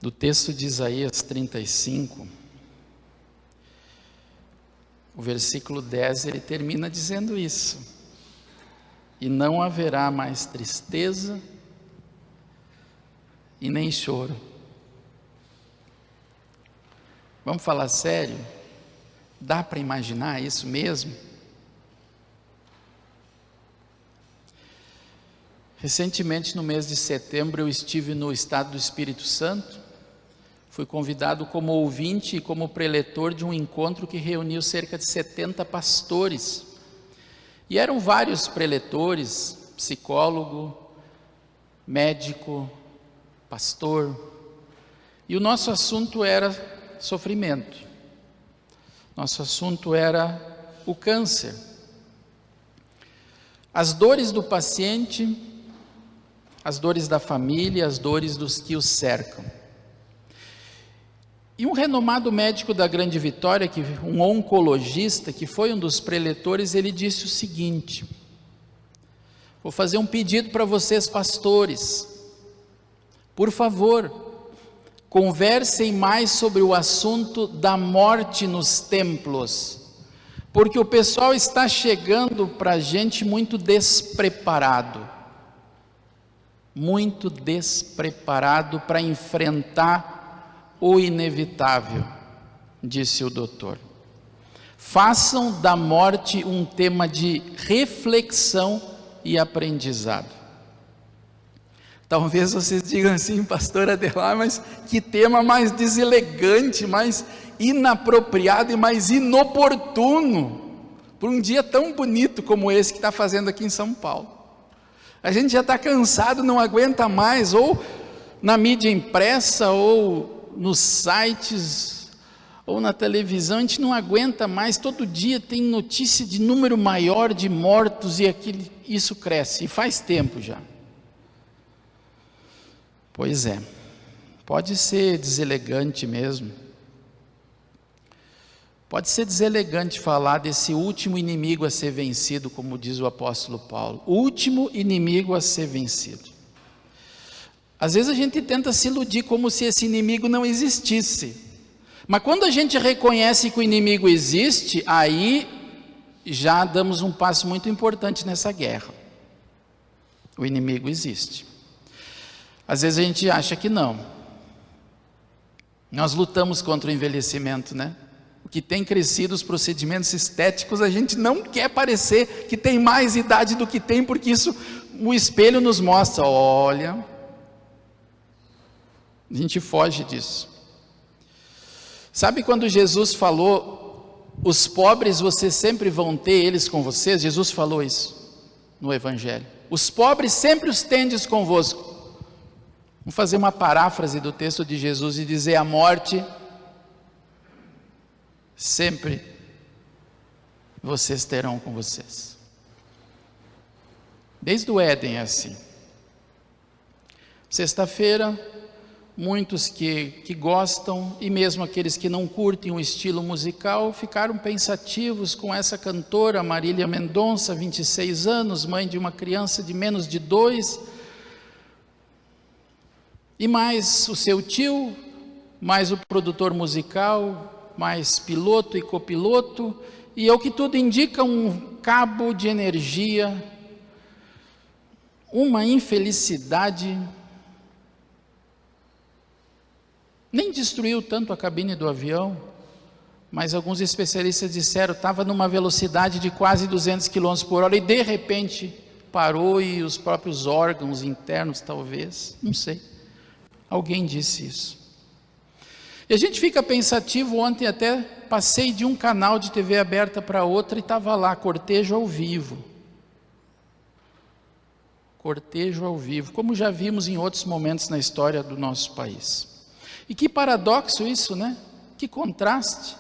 do texto de Isaías 35, o versículo 10, ele termina dizendo isso: e não haverá mais tristeza e nem choro. Vamos falar sério? Dá para imaginar isso mesmo? Recentemente, no mês de setembro, eu estive no estado do Espírito Santo. Fui convidado como ouvinte e como preletor de um encontro que reuniu cerca de 70 pastores. E eram vários preletores, psicólogo, médico, pastor. E o nosso assunto era sofrimento. Nosso assunto era o câncer. As dores do paciente, as dores da família, as dores dos que o cercam. E um renomado médico da Grande Vitória, um oncologista, que foi um dos preletores, ele disse o seguinte: vou fazer um pedido para vocês, pastores, por favor, conversem mais sobre o assunto da morte nos templos, porque o pessoal está chegando para a gente muito despreparado para enfrentar o inevitável, disse o doutor. Façam da morte um tema de reflexão e aprendizado. Talvez vocês digam assim, pastor Adelar, mas que tema mais deselegante, mais inapropriado e mais inoportuno, por um dia tão bonito como esse que está fazendo aqui em São Paulo. A gente já está cansado, não aguenta mais, ou na mídia impressa, ou nos sites, ou na televisão, a gente não aguenta mais, todo dia tem notícia de número maior de mortos, e isso cresce, e faz tempo já. Pois é, pode ser deselegante mesmo, pode ser deselegante falar desse último inimigo a ser vencido, como diz o apóstolo Paulo, o último inimigo a ser vencido. Às vezes a gente tenta se iludir como se esse inimigo não existisse, mas quando a gente reconhece que o inimigo existe, aí já damos um passo muito importante nessa guerra. O inimigo existe. Às vezes a gente acha que não. Nós lutamos contra o envelhecimento, né? O que tem crescido, os procedimentos estéticos, a gente não quer parecer que tem mais idade do que tem, porque isso, o espelho nos mostra, olha, a gente foge disso. Sabe quando Jesus falou, os pobres vocês sempre vão ter eles com vocês? Jesus falou isso no Evangelho. Os pobres sempre os tendes convosco. Vamos fazer uma paráfrase do texto de Jesus e dizer: a morte sempre vocês terão com vocês. Desde o Éden é assim. Sexta-feira, muitos que gostam, e mesmo aqueles que não curtem o estilo musical, ficaram pensativos com essa cantora Marília Mendonça, 26 anos, mãe de uma criança de menos de 2, e mais o seu tio, mais o produtor musical, mais piloto e copiloto, e ao que tudo indica, um cabo de energia, uma infelicidade. Nem destruiu tanto a cabine do avião, mas alguns especialistas disseram que estava numa velocidade de quase 200 km por hora, e de repente parou, e os próprios órgãos internos talvez, não sei. Alguém disse isso. E a gente fica pensativo. Ontem até passei de um canal de TV aberta para outro e estava lá, cortejo ao vivo. Cortejo ao vivo, como já vimos em outros momentos na história do nosso país. E que paradoxo isso, né? Que contraste.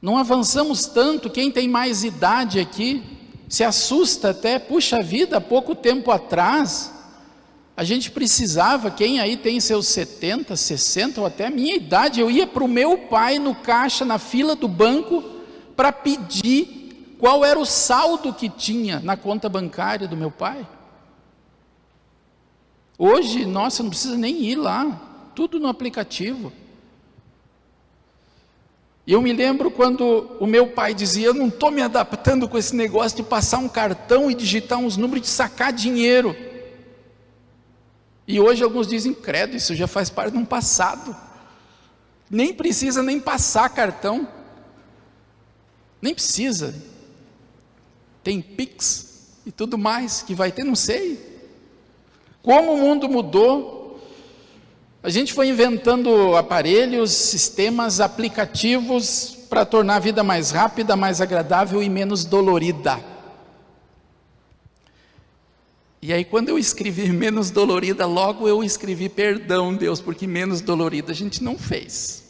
Não avançamos tanto, quem tem mais idade aqui se assusta até, puxa vida, há pouco tempo atrás, a gente precisava, quem aí tem seus 70, 60 ou até a minha idade, eu ia para o meu pai no caixa, na fila do banco, para pedir qual era o saldo que tinha na conta bancária do meu pai. Hoje, nossa, não precisa nem ir lá, tudo no aplicativo. E eu me lembro quando o meu pai dizia: eu não estou me adaptando com esse negócio de passar um cartão e digitar uns números de sacar dinheiro. E hoje alguns dizem: credo, isso já faz parte de um passado. Nem precisa nem passar cartão. Nem precisa. Tem Pix e tudo mais que vai ter, não sei. Como o mundo mudou. A gente foi inventando aparelhos, sistemas, aplicativos para tornar a vida mais rápida, mais agradável e menos dolorida. E aí quando eu escrevi menos dolorida, logo eu escrevi perdão, Deus, porque menos dolorida a gente não fez.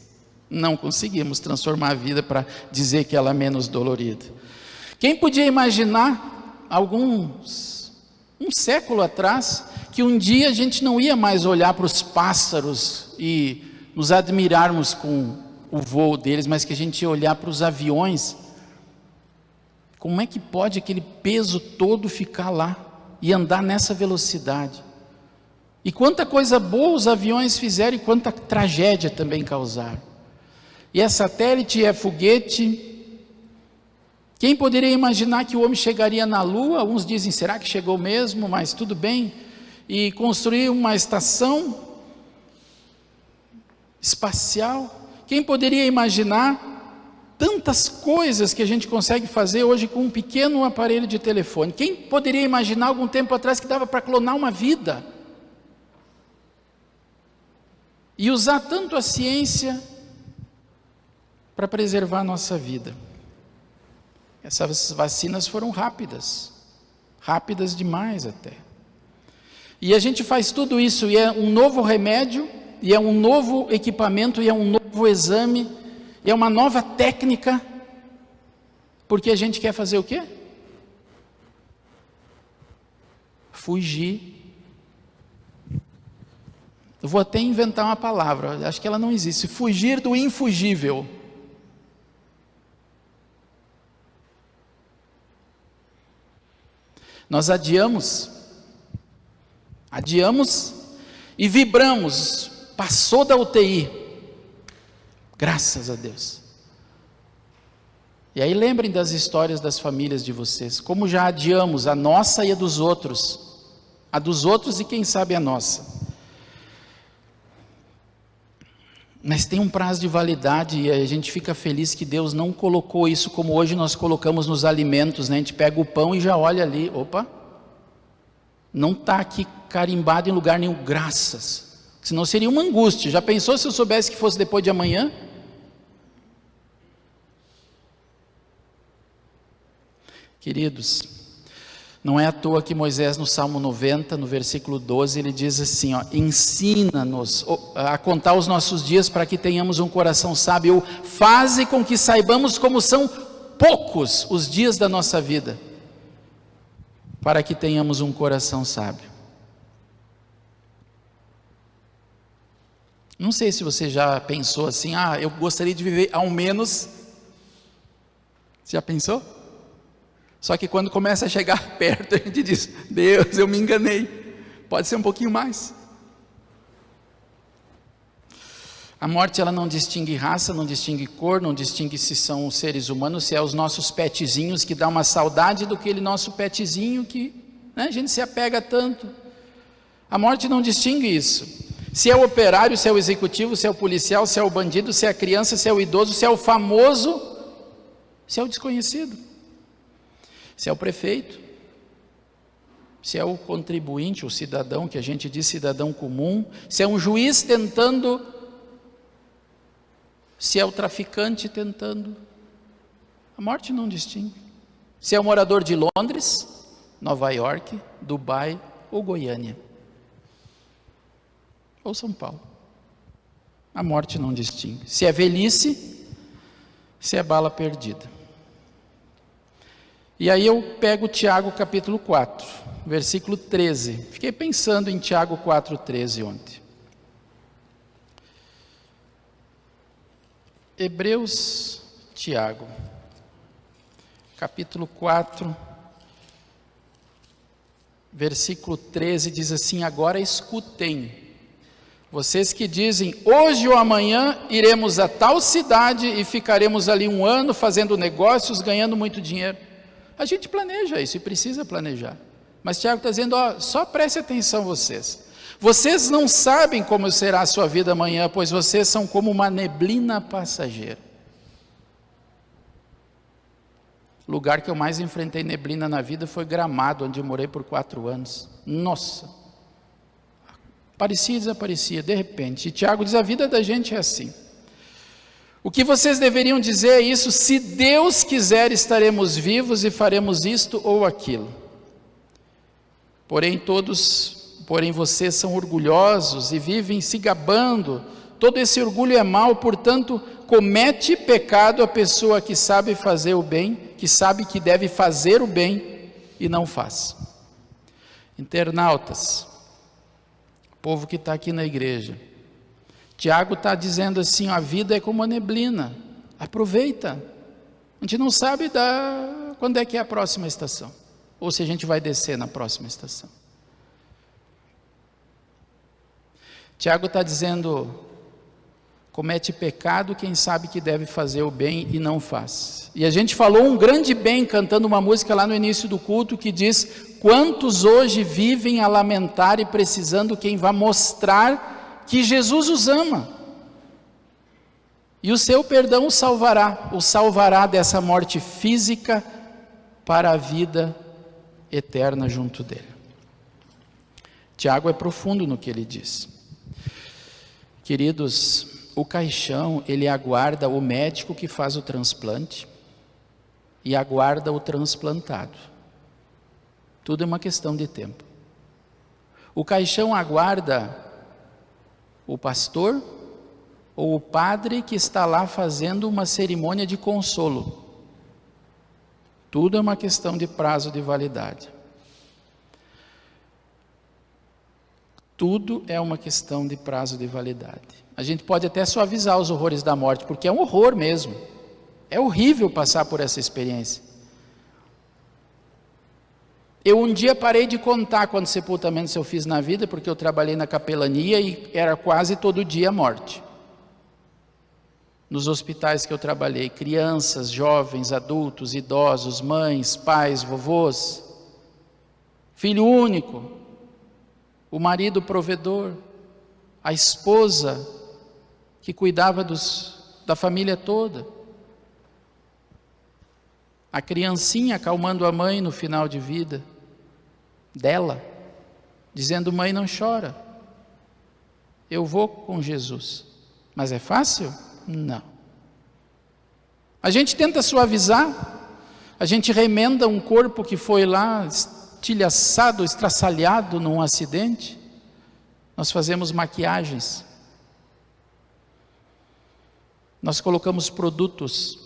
Não conseguimos transformar a vida para dizer que ela é menos dolorida. Quem podia imaginar, um século atrás, que um dia a gente não ia mais olhar para os pássaros e nos admirarmos com o voo deles, mas que a gente ia olhar para os aviões. Como é que pode aquele peso todo ficar lá e andar nessa velocidade? E quanta coisa boa os aviões fizeram e quanta tragédia também causaram. E é satélite, é foguete. Quem poderia imaginar que o homem chegaria na Lua? Alguns dizem: será que chegou mesmo? Mas tudo bem. E construir uma estação espacial. Quem poderia imaginar tantas coisas que a gente consegue fazer hoje com um pequeno aparelho de telefone? Quem poderia imaginar algum tempo atrás que dava para clonar uma vida? E usar tanto a ciência para preservar a nossa vida. Essas vacinas foram rápidas demais até. E a gente faz tudo isso, e é um novo remédio, e é um novo equipamento, e é um novo exame, e é uma nova técnica, porque a gente quer fazer o quê? Fugir. Eu vou até inventar uma palavra, acho que ela não existe. Fugir do infugível. Nós adiamos e vibramos. Passou da UTI, graças a Deus. E aí lembrem das histórias das famílias de vocês, como já adiamos a nossa e a dos outros e quem sabe a nossa. Mas tem um prazo de validade e a gente fica feliz que Deus não colocou isso como hoje nós colocamos nos alimentos, né? A gente pega o pão e já olha ali, opa, não está aqui carimbado em lugar nenhum, graças, senão seria uma angústia. Já pensou se eu soubesse que fosse depois de amanhã? Queridos, não é à toa que Moisés no Salmo 90, no versículo 12, ele diz assim, ensina-nos a contar os nossos dias para que tenhamos um coração sábio, faze com que saibamos como são poucos os dias da nossa vida, para que tenhamos um coração sábio. Não sei se você já pensou assim, eu gostaria de viver ao menos, você já pensou? Só que quando começa a chegar perto, a gente diz, Deus, eu me enganei, pode ser um pouquinho mais. A morte, ela não distingue raça, não distingue cor, não distingue se são seres humanos, se é os nossos petzinhos, que dá uma saudade do aquele nosso petzinho que, né, a gente se apega tanto. A morte não distingue isso. Se é o operário, se é o executivo, se é o policial, se é o bandido, se é a criança, se é o idoso, se é o famoso, se é o desconhecido, se é o prefeito, se é o contribuinte, o cidadão, que a gente diz cidadão comum, se é um juiz tentando, se é o traficante tentando, a morte não distingue. Se é o morador de Londres, Nova York, Dubai ou Goiânia, ou São Paulo, a morte não distingue. Se é velhice, se é bala perdida. E aí eu pego Tiago capítulo 4, versículo 13. Fiquei pensando em Tiago 4,13 ontem. Hebreus, Tiago, capítulo 4, versículo 13 diz assim: agora escutem, vocês que dizem, hoje ou amanhã iremos a tal cidade e ficaremos ali 1 ano fazendo negócios, ganhando muito dinheiro. A gente planeja isso e precisa planejar. Mas Tiago está dizendo, só preste atenção vocês. Vocês não sabem como será a sua vida amanhã, pois vocês são como uma neblina passageira. O lugar que eu mais enfrentei neblina na vida foi Gramado, onde eu morei por 4 anos. Nossa! Aparecia e desaparecia, de repente. E Tiago diz, a vida da gente é assim. O que vocês deveriam dizer é isso: se Deus quiser, estaremos vivos e faremos isto ou aquilo. Porém vocês são orgulhosos e vivem se gabando. Todo esse orgulho é mau, portanto, comete pecado a pessoa que sabe fazer o bem, que sabe que deve fazer o bem e não faz. Internautas, povo que está aqui na igreja, Tiago está dizendo assim, a vida é como a neblina, aproveita. A gente não sabe quando é que é a próxima estação, ou se a gente vai descer na próxima estação. Tiago está dizendo, comete pecado quem sabe que deve fazer o bem e não faz. E a gente falou um grande bem cantando uma música lá no início do culto que diz, quantos hoje vivem a lamentar e precisando quem vá mostrar que Jesus os ama. E o seu perdão o salvará dessa morte física para a vida eterna junto dele. Tiago é profundo no que ele diz. Queridos, o caixão, ele aguarda o médico que faz o transplante e aguarda o transplantado. Tudo é uma questão de tempo. O caixão aguarda o pastor ou o padre que está lá fazendo uma cerimônia de consolo. Tudo é uma questão de prazo de validade. Tudo é uma questão de prazo de validade. A gente pode até suavizar os horrores da morte, porque é um horror mesmo. É horrível passar por essa experiência. Eu um dia parei de contar quantos sepultamentos eu fiz na vida, porque eu trabalhei na capelania e era quase todo dia a morte. Nos hospitais que eu trabalhei, crianças, jovens, adultos, idosos, mães, pais, vovôs, filho único, o marido provedor, a esposa que cuidava da família toda, a criancinha acalmando a mãe no final de vida dela, dizendo, mãe, não chora, eu vou com Jesus. Mas é fácil? Não. A gente tenta suavizar, a gente remenda um corpo que foi lá estilhaçado, estraçalhado num acidente, nós fazemos maquiagens, nós colocamos produtos,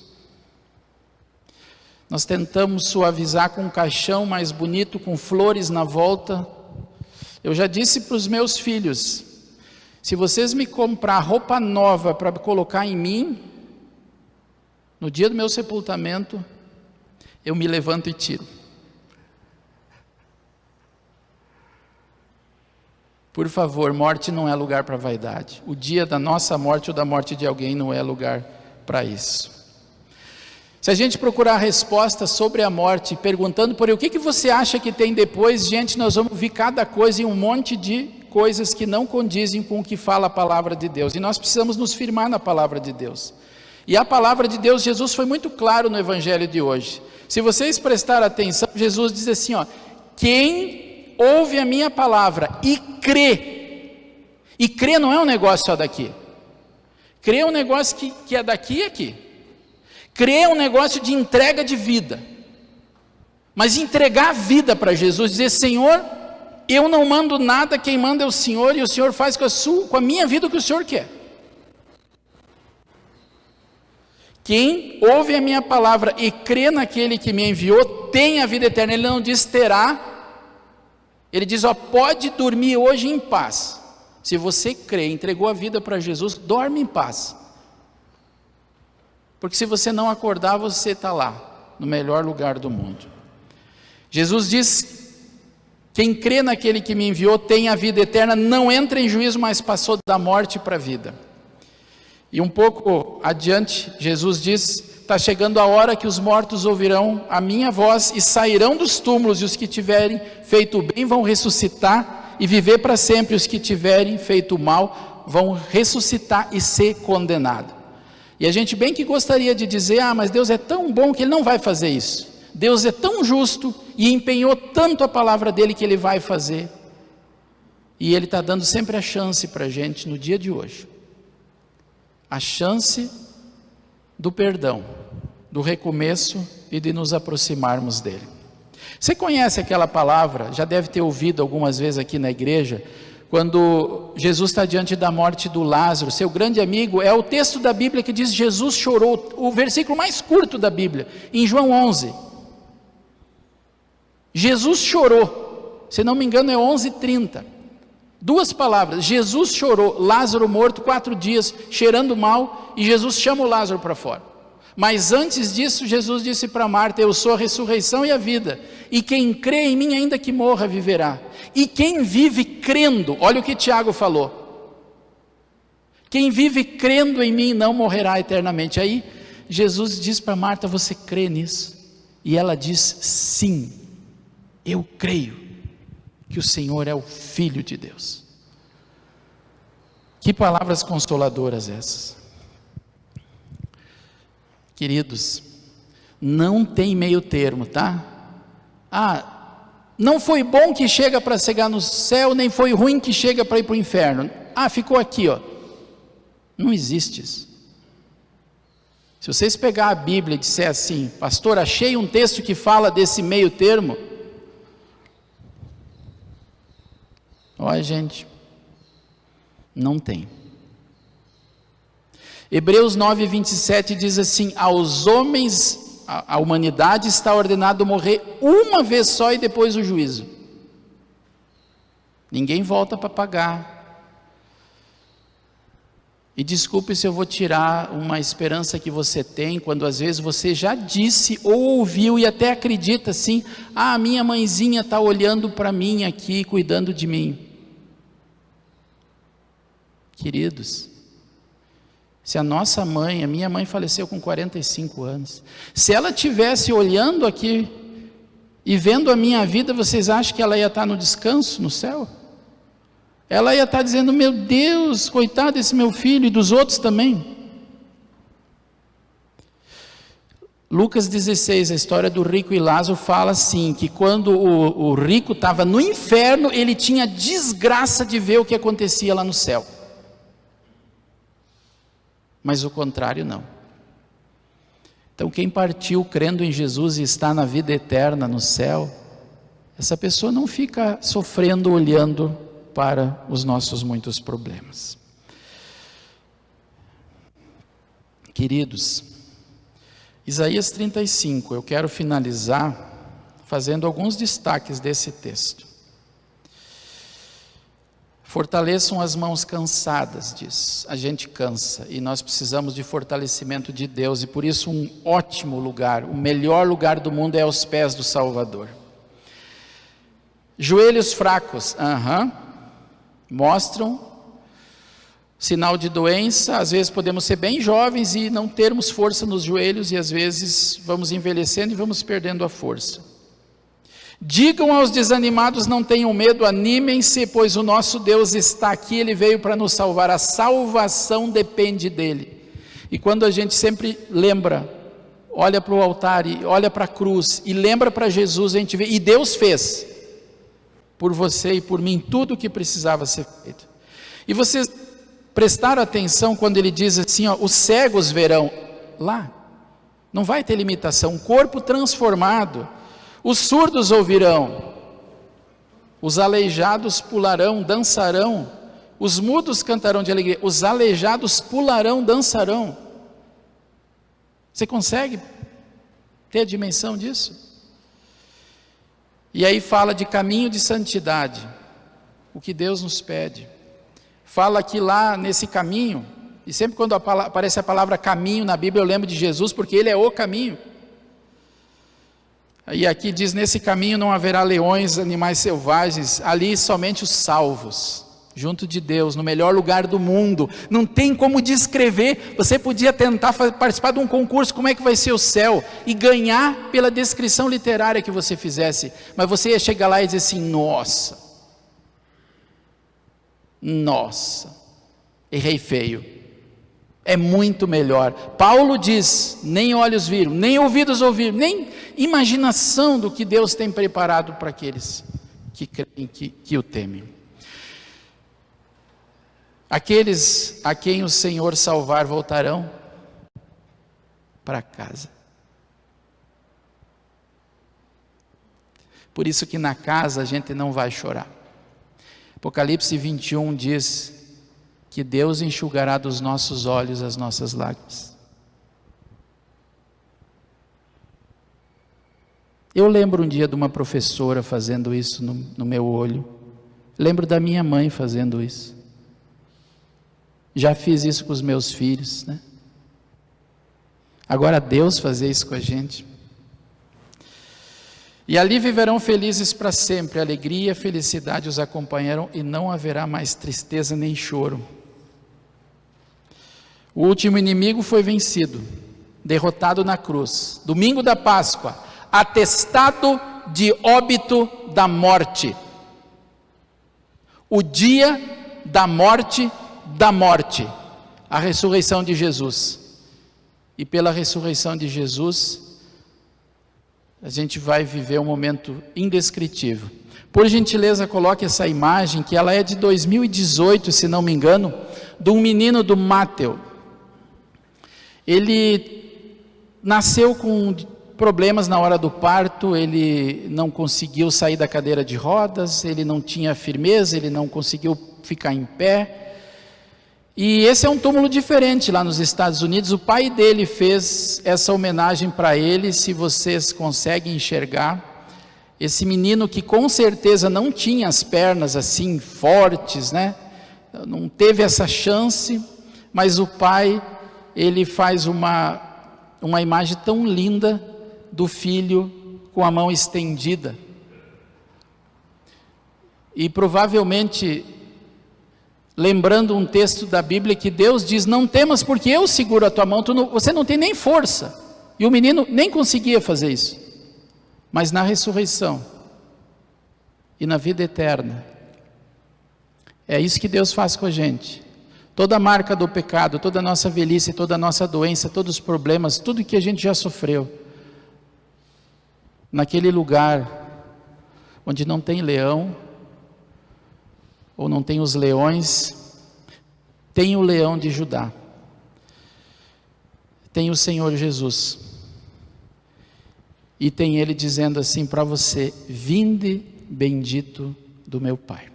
nós tentamos suavizar com um caixão mais bonito, com flores na volta. Eu já disse para os meus filhos, se vocês me comprar roupa nova para colocar em mim, no dia do meu sepultamento, eu me levanto e tiro. Por favor, morte não é lugar para vaidade. O dia da nossa morte ou da morte de alguém não é lugar para isso. Se a gente procurar resposta sobre a morte, perguntando por o que você acha que tem depois, gente, nós vamos ver cada coisa em um monte de coisas que não condizem com o que fala a palavra de Deus. E nós precisamos nos firmar na palavra de Deus. E a palavra de Deus, Jesus foi muito claro no evangelho de hoje. Se vocês prestarem atenção, Jesus diz assim, quem ouve a minha palavra e crê não é um negócio só daqui. Crê é um negócio que é daqui e aqui. Crê é um negócio de entrega de vida. Mas entregar a vida para Jesus, dizer, Senhor, eu não mando nada, quem manda é o Senhor, e o Senhor faz com a minha vida o que o Senhor quer. Quem ouve a minha palavra e crê naquele que me enviou, tem a vida eterna. Ele não diz terá, ele diz, pode dormir hoje em paz. Se você crê, entregou a vida para Jesus, dorme em paz. Porque se você não acordar, você está lá, no melhor lugar do mundo. Jesus diz Quem crê naquele que me enviou tem a vida eterna, não entra em juízo, mas passou da morte para a vida. E um pouco adiante, Jesus diz: está chegando a hora que os mortos ouvirão a minha voz e sairão dos túmulos, e os que tiverem feito o bem vão ressuscitar e viver para sempre, os que tiverem feito o mal vão ressuscitar e ser condenados. E a gente bem que gostaria de dizer: mas Deus é tão bom que Ele não vai fazer isso. Deus é tão justo e empenhou tanto a palavra dEle que Ele vai fazer. E Ele está dando sempre a chance para a gente no dia de hoje. A chance do perdão, do recomeço e de nos aproximarmos dEle. Você conhece aquela palavra, já deve ter ouvido algumas vezes aqui na igreja, quando Jesus está diante da morte do Lázaro, seu grande amigo. É o texto da Bíblia que diz: Jesus chorou, o versículo mais curto da Bíblia, em João 11. Jesus chorou, se não me engano é 11:30, 2 palavras: Jesus chorou, Lázaro morto 4 dias, cheirando mal, e Jesus chama o Lázaro para fora. Mas antes disso, Jesus disse para Marta: eu sou a ressurreição e a vida, e quem crê em mim, ainda que morra, viverá. E quem vive crendo, olha o que Tiago falou, quem vive crendo em mim não morrerá eternamente. Aí Jesus diz para Marta: você crê nisso? E ela diz: sim, eu creio que o Senhor é o Filho de Deus. Que palavras consoladoras essas. Queridos, não tem meio termo, tá? Não foi bom que chega para chegar no céu, nem foi ruim que chega para ir para o inferno. Ficou aqui, ó. Não existe isso. Se vocês pegar a Bíblia e disser assim: pastor, achei um texto que fala desse meio termo. Olha, gente, não tem. Hebreus 9:27 diz assim: aos homens, a humanidade está ordenado morrer uma vez só e depois o juízo. Ninguém volta para pagar. E desculpe se eu vou tirar uma esperança que você tem, quando às vezes você já disse ou ouviu e até acredita assim: minha mãezinha está olhando para mim aqui, cuidando de mim. Queridos, se a minha mãe faleceu com 45 anos, se ela estivesse olhando aqui e vendo a minha vida, vocês acham que ela ia estar no descanso, no céu? Ela ia estar dizendo: meu Deus, coitado desse meu filho, e dos outros também. Lucas 16, a história do rico e Lázaro, fala assim, que quando o rico estava no inferno, ele tinha desgraça de ver o que acontecia lá no céu. Mas o contrário não. Então quem partiu crendo em Jesus e está na vida eterna no céu, essa pessoa não fica sofrendo olhando para os nossos muitos problemas. Queridos, Isaías 35, eu quero finalizar fazendo alguns destaques desse texto. Fortaleçam as mãos cansadas, diz. A gente cansa e nós precisamos de fortalecimento de Deus, e por isso um ótimo lugar, o melhor lugar do mundo é aos pés do Salvador. Joelhos fracos, mostram sinal de doença. Às vezes podemos ser bem jovens e não termos força nos joelhos, e às vezes vamos envelhecendo e vamos perdendo a força. Digam aos desanimados: não tenham medo, animem-se, pois o nosso Deus está aqui, Ele veio para nos salvar, a salvação depende dEle. E quando a gente sempre lembra, olha para o altar, e olha para a cruz, e lembra para Jesus, a gente vê, e Deus fez, por você e por mim, tudo o que precisava ser feito. E vocês prestaram atenção quando Ele diz assim, os cegos verão, lá, não vai ter limitação, um corpo transformado. Os surdos ouvirão, os aleijados pularão, dançarão, os mudos cantarão de alegria, os aleijados pularão, dançarão. Você consegue ter a dimensão disso? E aí fala de caminho de santidade, o que Deus nos pede. Fala que lá nesse caminho, e sempre quando aparece a palavra caminho na Bíblia, eu lembro de Jesus, porque Ele é o caminho. E aqui diz: nesse caminho não haverá leões, animais selvagens, ali somente os salvos, junto de Deus, no melhor lugar do mundo. Não tem como descrever. Você podia tentar participar de um concurso, como é que vai ser o céu, e ganhar pela descrição literária que você fizesse, mas você ia chegar lá e dizer assim: nossa, errei feio. É muito melhor. Paulo diz: nem olhos viram, nem ouvidos ouviram, nem imaginação do que Deus tem preparado para aqueles que creem, que o temem. Aqueles a quem o Senhor salvar voltarão para casa. Por isso que na casa a gente não vai chorar. Apocalipse 21 diz que Deus enxugará dos nossos olhos as nossas lágrimas. Eu lembro um dia de uma professora fazendo isso no meu olho. Lembro da minha mãe fazendo isso. Já fiz isso com os meus filhos, né? Agora Deus fazer isso com a gente. E ali viverão felizes para sempre. A alegria e a felicidade os acompanharão, e não haverá mais tristeza nem choro. O último inimigo foi vencido, derrotado na cruz. Domingo da Páscoa, atestado de óbito da morte. O dia da morte, a ressurreição de Jesus. E pela ressurreição de Jesus, a gente vai viver um momento indescritível. Por gentileza, coloque essa imagem, que ela é de 2018, se não me engano, de um menino do Mateu. Ele nasceu com problemas na hora do parto, ele não conseguiu sair da cadeira de rodas, ele não tinha firmeza, ele não conseguiu ficar em pé. E esse é um túmulo diferente lá nos Estados Unidos. O pai dele fez essa homenagem para ele. Se vocês conseguem enxergar, esse menino que com certeza não tinha as pernas assim fortes, né? Não teve essa chance, mas o pai, ele faz uma imagem tão linda do filho com a mão estendida. E provavelmente lembrando um texto da Bíblia que Deus diz: não temas, porque eu seguro a tua mão. Você não tem nem força. E o menino nem conseguia fazer isso. Mas na ressurreição e na vida eterna, é isso que Deus faz com a gente. Toda a marca do pecado, toda a nossa velhice, toda a nossa doença, todos os problemas, tudo que a gente já sofreu, naquele lugar onde não tem leão, ou não tem os leões, tem o leão de Judá, tem o Senhor Jesus, e tem Ele dizendo assim para você: vinde bendito do meu Pai.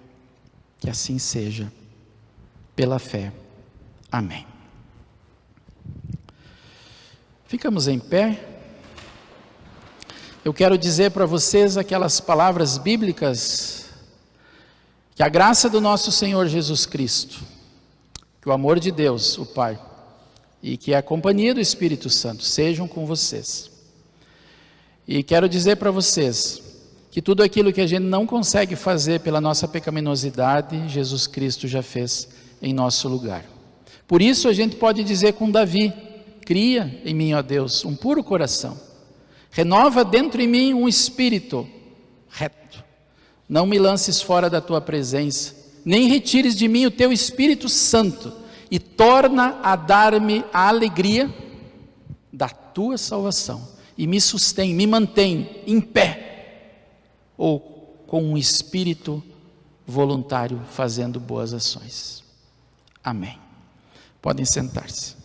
Que assim seja, pela fé. Amém. Ficamos em pé. Eu quero dizer para vocês aquelas palavras bíblicas: que a graça do nosso Senhor Jesus Cristo, que o amor de Deus, o Pai, e que a companhia do Espírito Santo sejam com vocês. E quero dizer para vocês que tudo aquilo que a gente não consegue fazer pela nossa pecaminosidade, Jesus Cristo já fez em nosso lugar. Por isso a gente pode dizer com Davi: cria em mim, ó Deus, um puro coração, renova dentro em mim um espírito reto. Não me lances fora da tua presença, nem retires de mim o teu Espírito Santo, e torna a dar-me a alegria da tua salvação, e me sustém, me mantém em pé, ou com um espírito voluntário fazendo boas ações. Amém. Podem sentar-se.